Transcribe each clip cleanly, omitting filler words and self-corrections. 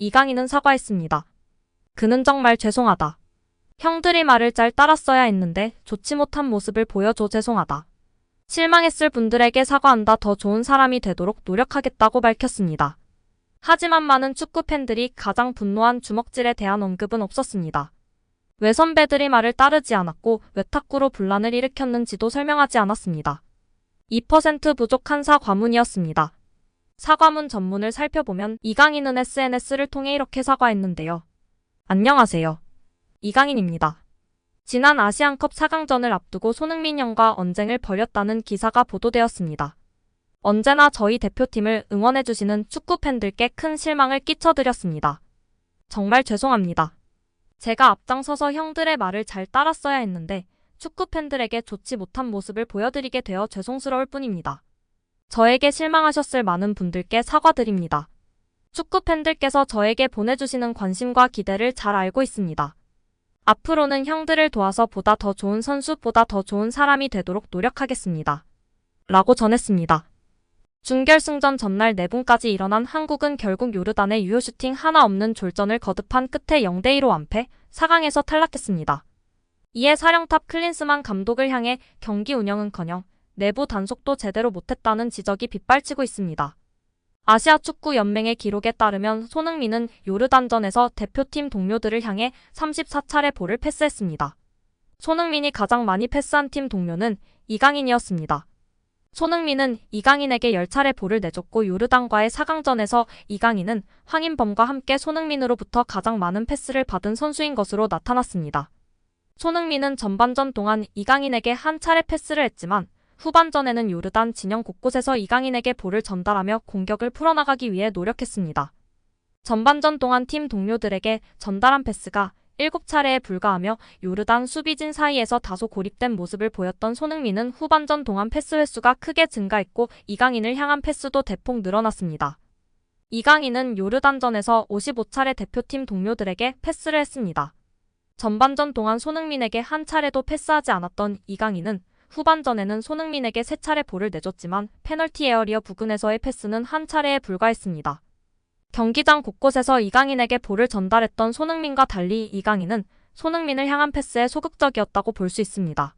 이강인은 사과했습니다. 그는 정말 죄송하다. 형들이 말을 잘 따랐어야 했는데 좋지 못한 모습을 보여줘 죄송하다. 실망했을 분들에게 사과한다. 더 좋은 사람이 되도록 노력하겠다고 밝혔습니다. 하지만 많은 축구 팬들이 가장 분노한 주먹질에 대한 언급은 없었습니다. 왜 선배들이 말을 따르지 않았고 왜 탁구로 분란을 일으켰는지도 설명하지 않았습니다. 2% 부족한 사과문이었습니다. 사과문 전문을 살펴보면 이강인은 SNS를 통해 이렇게 사과했는데요. 안녕하세요. 이강인입니다. 지난 아시안컵 4강전을 앞두고 손흥민 형과 언쟁을 벌였다는 기사가 보도되었습니다. 언제나 저희 대표팀을 응원해주시는 축구팬들께 큰 실망을 끼쳐드렸습니다. 정말 죄송합니다. 제가 앞장서서 형들의 말을 잘 따랐어야 했는데 축구팬들에게 좋지 못한 모습을 보여드리게 되어 죄송스러울 뿐입니다. 저에게 실망하셨을 많은 분들께 사과드립니다. 축구팬들께서 저에게 보내주시는 관심과 기대를 잘 알고 있습니다. 앞으로는 형들을 도와서 보다 더 좋은 선수, 보다 더 좋은 사람이 되도록 노력하겠습니다. 라고 전했습니다. 준결승전 전날 4분까지 일어난 한국은 결국 요르단의 유효 슈팅 하나 없는 졸전을 거듭한 끝에 0대2로 완패, 4강에서 탈락했습니다. 이에 사령탑 클린스만 감독을 향해 경기 운영은커녕 내부 단속도 제대로 못했다는 지적이 빗발치고 있습니다. 아시아축구연맹의 기록에 따르면 손흥민은 요르단전에서 대표팀 동료들을 향해 34차례 볼을 패스했습니다. 손흥민이 가장 많이 패스한 팀 동료는 이강인이었습니다. 손흥민은 이강인에게 10차례 볼을 내줬고 요르단과의 4강전에서 이강인은 황인범과 함께 손흥민으로부터 가장 많은 패스를 받은 선수인 것으로 나타났습니다. 손흥민은 전반전 동안 이강인에게 한 차례 패스를 했지만 후반전에는 요르단 진영 곳곳에서 이강인에게 볼을 전달하며 공격을 풀어나가기 위해 노력했습니다. 전반전 동안 팀 동료들에게 전달한 패스가 7차례에 불과하며 요르단 수비진 사이에서 다소 고립된 모습을 보였던 손흥민은 후반전 동안 패스 횟수가 크게 증가했고 이강인을 향한 패스도 대폭 늘어났습니다. 이강인은 요르단전에서 55차례 대표팀 동료들에게 패스를 했습니다. 전반전 동안 손흥민에게 한 차례도 패스하지 않았던 이강인은 후반전에는 손흥민에게 3차례 볼을 내줬지만 페널티 에어리어 부근에서의 패스는 한 차례에 불과했습니다. 경기장 곳곳에서 이강인에게 볼을 전달했던 손흥민과 달리 이강인은 손흥민을 향한 패스에 소극적이었다고 볼 수 있습니다.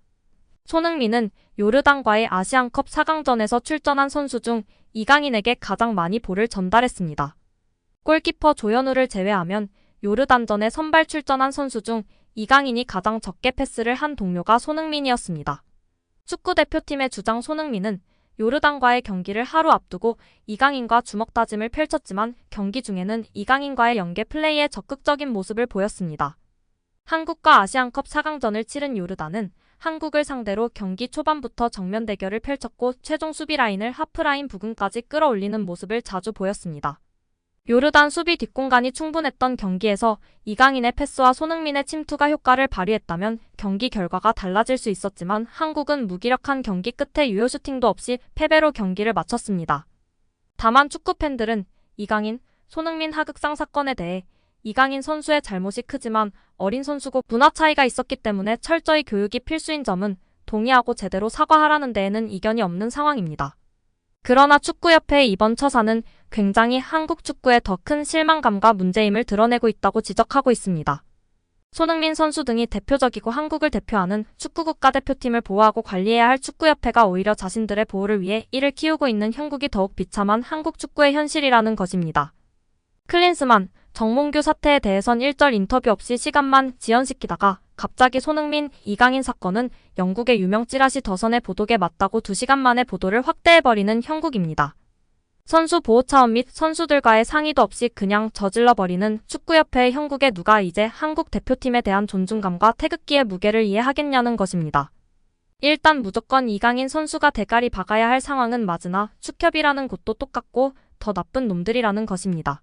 손흥민은 요르단과의 아시안컵 4강전에서 출전한 선수 중 이강인에게 가장 많이 볼을 전달했습니다. 골키퍼 조현우를 제외하면 요르단전에 선발 출전한 선수 중 이강인이 가장 적게 패스를 한 동료가 손흥민이었습니다. 축구대표팀의 주장 손흥민은 요르단과의 경기를 하루 앞두고 이강인과 주먹 다짐을 펼쳤지만 경기 중에는 이강인과의 연계 플레이에 적극적인 모습을 보였습니다. 한국과 아시안컵 4강전을 치른 요르단은 한국을 상대로 경기 초반부터 정면 대결을 펼쳤고 최종 수비 라인을 하프라인 부근까지 끌어올리는 모습을 자주 보였습니다. 요르단 수비 뒷공간이 충분했던 경기에서 이강인의 패스와 손흥민의 침투가 효과를 발휘했다면 경기 결과가 달라질 수 있었지만 한국은 무기력한 경기 끝에 유효 슈팅도 없이 패배로 경기를 마쳤습니다. 다만 축구팬들은 이강인, 손흥민 하극상 사건에 대해 이강인 선수의 잘못이 크지만 어린 선수고 문화 차이가 있었기 때문에 철저히 교육이 필수인 점은 동의하고 제대로 사과하라는 데에는 이견이 없는 상황입니다. 그러나 축구협회의 이번 처사는 굉장히 한국 축구에 더 큰 실망감과 문제임을 드러내고 있다고 지적하고 있습니다. 손흥민 선수 등이 대표적이고 한국을 대표하는 축구 국가대표팀을 보호하고 관리해야 할 축구협회가 오히려 자신들의 보호를 위해 이를 키우고 있는 형국이 더욱 비참한 한국 축구의 현실이라는 것입니다. 클린스만, 정몽규 사태에 대해선 일절 인터뷰 없이 시간만 지연시키다가 갑자기 손흥민, 이강인 사건은 영국의 유명 찌라시 더선의 보도에 맞다고 2시간 만에 보도를 확대해버리는 형국입니다. 선수 보호 차원 및 선수들과의 상의도 없이 그냥 저질러버리는 축구협회의 형국에 누가 이제 한국 대표팀에 대한 존중감과 태극기의 무게를 이해하겠냐는 것입니다. 일단 무조건 이강인 선수가 대가리 박아야 할 상황은 맞으나 축협이라는 곳도 똑같고 더 나쁜 놈들이라는 것입니다.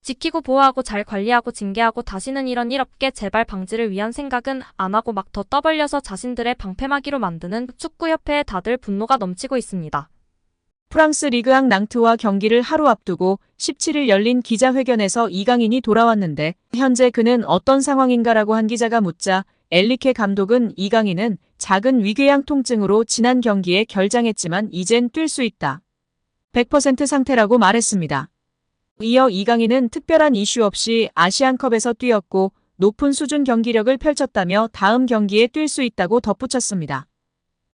지키고 보호하고 잘 관리하고 징계하고 다시는 이런 일 없게 재발 방지를 위한 생각은 안 하고 막 더 떠벌려서 자신들의 방패막이로 만드는 축구협회에 다들 분노가 넘치고 있습니다. 프랑스 리그앙 낭트와 경기를 하루 앞두고 17일 열린 기자회견에서 이강인이 돌아왔는데 현재 그는 어떤 상황인가라고 한 기자가 묻자 엘리케 감독은 이강인은 작은 위궤양 통증으로 지난 경기에 결장했지만 이젠 뛸 수 있다. 100% 상태라고 말했습니다. 이어 이강인은 특별한 이슈 없이 아시안컵에서 뛰었고 높은 수준 경기력을 펼쳤다며 다음 경기에 뛸 수 있다고 덧붙였습니다.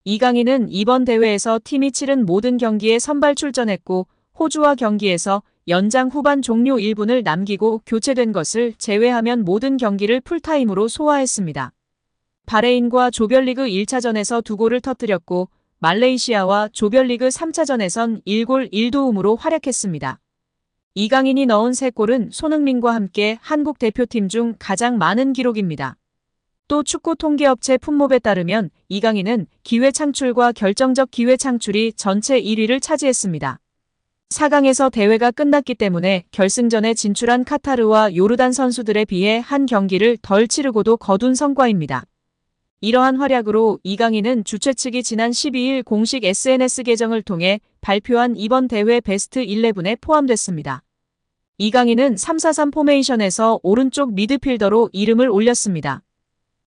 이강인은 이번 대회에서 팀이 치른 모든 경기에 선발 출전했고 호주와 경기에서 연장 후반 종료 1분을 남기고 교체된 것을 제외하면 모든 경기를 풀타임으로 소화했습니다. 바레인과 조별리그 1차전에서 2골을 터뜨렸고 말레이시아와 조별리그 3차전에선 1골 1도움으로 활약했습니다. 이강인이 넣은 3골은 손흥민과 함께 한국 대표팀 중 가장 많은 기록입니다. 또 축구 통계업체 풋몹에 따르면 이강인은 기회 창출과 결정적 기회 창출이 전체 1위를 차지했습니다. 4강에서 대회가 끝났기 때문에 결승전에 진출한 카타르와 요르단 선수들에 비해 한 경기를 덜 치르고도 거둔 성과입니다. 이러한 활약으로 이강인은 주최 측이 지난 12일 공식 SNS 계정을 통해 발표한 이번 대회 베스트 11에 포함됐습니다. 이강인은 3-4-3 포메이션에서 오른쪽 미드필더로 이름을 올렸습니다.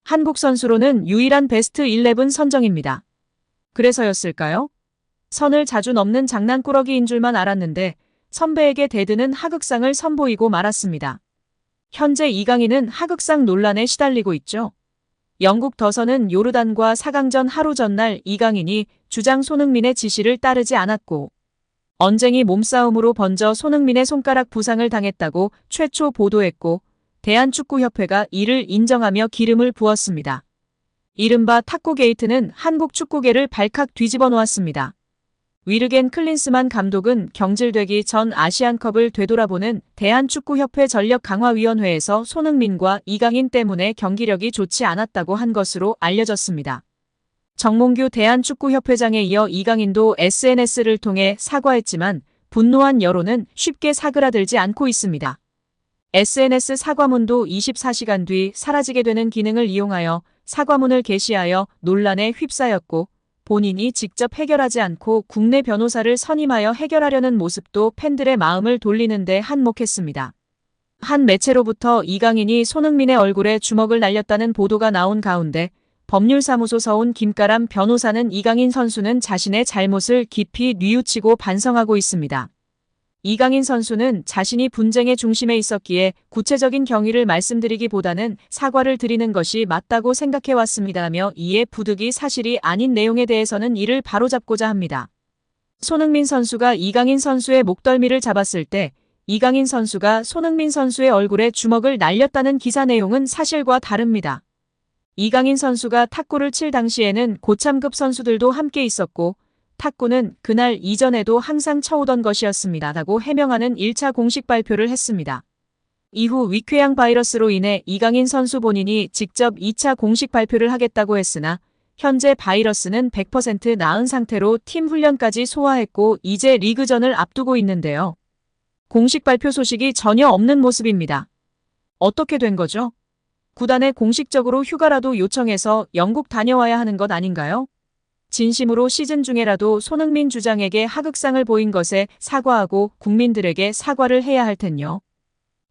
한국 선수로는 유일한 베스트 11 선정입니다. 그래서였을까요? 선을 자주 넘는 장난꾸러기인 줄만 알았는데 선배에게 대드는 하극상을 선보이고 말았습니다. 현재 이강인은 하극상 논란에 시달리고 있죠. 영국 더선은 요르단과 4강전 하루 전날 이강인이 주장 손흥민의 지시를 따르지 않았고 언쟁이 몸싸움으로 번져 손흥민의 손가락 부상을 당했다고 최초 보도했고 대한축구협회가 이를 인정하며 기름을 부었습니다. 이른바 탁구 게이트는 한국 축구계를 발칵 뒤집어 놓았습니다. 위르겐 클린스만 감독은 경질되기 전 아시안컵을 되돌아보는 대한축구협회 전력강화위원회에서 손흥민과 이강인 때문에 경기력이 좋지 않았다고 한 것으로 알려졌습니다. 정몽규 대한축구협회장에 이어 이강인도 SNS를 통해 사과했지만 분노한 여론은 쉽게 사그라들지 않고 있습니다. SNS 사과문도 24시간 뒤 사라지게 되는 기능을 이용하여 사과문을 게시하여 논란에 휩싸였고 본인이 직접 해결하지 않고 국내 변호사를 선임하여 해결하려는 모습도 팬들의 마음을 돌리는 데 한몫했습니다. 한 매체로부터 이강인이 손흥민의 얼굴에 주먹을 날렸다는 보도가 나온 가운데 법률사무소 서운 김가람 변호사는 이강인 선수는 자신의 잘못을 깊이 뉘우치고 반성하고 있습니다. 이강인 선수는 자신이 분쟁의 중심에 있었기에 구체적인 경위를 말씀드리기보다는 사과를 드리는 것이 맞다고 생각해왔습니다며 이에 부득이 사실이 아닌 내용에 대해서는 이를 바로잡고자 합니다. 손흥민 선수가 이강인 선수의 목덜미를 잡았을 때 이강인 선수가 손흥민 선수의 얼굴에 주먹을 날렸다는 기사 내용은 사실과 다릅니다. 이강인 선수가 탁구를 칠 당시에는 고참급 선수들도 함께 있었고 탁구는 그날 이전에도 항상 쳐오던 것이었습니다. 라고 해명하는 1차 공식 발표를 했습니다. 이후 위궤양 바이러스로 인해 이강인 선수 본인이 직접 2차 공식 발표를 하겠다고 했으나 현재 바이러스는 100% 나은 상태로 팀 훈련까지 소화했고 이제 리그전을 앞두고 있는데요. 공식 발표 소식이 전혀 없는 모습입니다. 어떻게 된 거죠? 구단에 공식적으로 휴가라도 요청해서 영국 다녀와야 하는 것 아닌가요? 진심으로 시즌 중에라도 손흥민 주장에게 하극상을 보인 것에 사과하고 국민들에게 사과를 해야 할 텐요.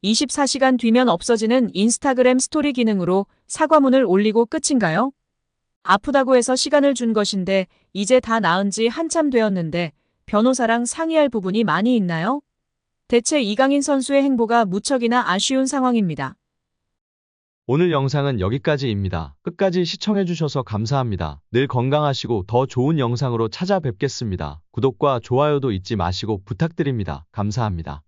24시간 뒤면 없어지는 인스타그램 스토리 기능으로 사과문을 올리고 끝인가요? 아프다고 해서 시간을 준 것인데 이제 다 나은 지 한참 되었는데 변호사랑 상의할 부분이 많이 있나요? 대체 이강인 선수의 행보가 무척이나 아쉬운 상황입니다. 오늘 영상은 여기까지입니다. 끝까지 시청해주셔서 감사합니다. 늘 건강하시고 더 좋은 영상으로 찾아뵙겠습니다. 구독과 좋아요도 잊지 마시고 부탁드립니다. 감사합니다.